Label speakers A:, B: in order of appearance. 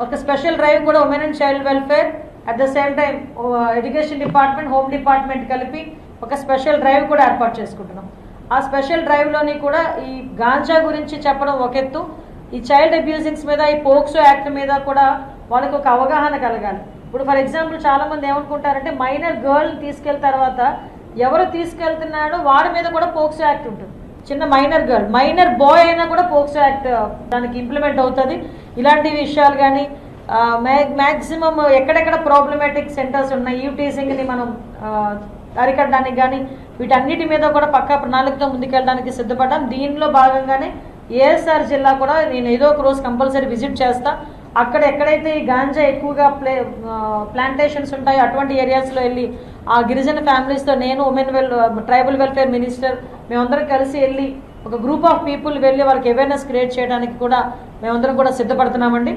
A: ఒక special drive కూడా women and child welfare at the same time education department, home department కలిపి ఒక special drive కూడా ఏర్పాటు చేసుకుంటున్నాం. ఆ స్పెషల్ డ్రైవ్లోని కూడా ఈ గాంజా గురించి చెప్పడం ఒక ఎత్తు, ఈ చైల్డ్ అబ్యూజింగ్స్ మీద, ఈ పోక్సో యాక్ట్ మీద కూడా వాళ్ళకి ఒక అవగాహన కలగాలి. ఇప్పుడు ఫర్ ఎగ్జాంపుల్ చాలామంది ఏమనుకుంటారంటే మైనర్ గర్ల్ తీసుకెళ్ళిన తర్వాత ఎవరు తీసుకెళ్తున్నాడో వాడి మీద కూడా పోక్సో యాక్ట్ ఉంటుంది. చిన్న మైనర్ గర్ల్, మైనర్ బాయ్ అయినా కూడా పోక్సో యాక్ట్ దానికి ఇంప్లిమెంట్ అవుతుంది. ఇలాంటి విషయాలు కానీ మ్యాక్సిమం ఎక్కడెక్కడ ప్రాబ్లమాటిక్ సెంటర్స్ ఉన్నాయి, ఈవ్ టీజింగ్ని మనం అరికట్టడానికి కానీ వీటన్నిటి మీద కూడా పక్కా ప్రణాళికతో ముందుకెళ్ళడానికి సిద్ధపడ్డాం. దీనిలో భాగంగానే ఏఎస్ఆర్ జిల్లా కూడా నేను ఏదో ఒక రోజు కంపల్సరీ విజిట్ చేస్తా. అక్కడ ఎక్కడైతే ఈ గాంజా ఎక్కువగా ప్లాంటేషన్స్ ఉంటాయో అటువంటి ఏరియాస్లో వెళ్ళి ఆ గిరిజన ఫ్యామిలీస్తో నేను ట్రైబల్ వెల్ఫేర్ మినిస్టర్ మేమందరం కలిసి వెళ్ళి ఒక గ్రూప్ ఆఫ్ పీపుల్ వెళ్ళి వాళ్ళకి అవేర్నెస్ క్రియేట్ చేయడానికి కూడా మేమందరం కూడా సిద్ధపడుతున్నామండి.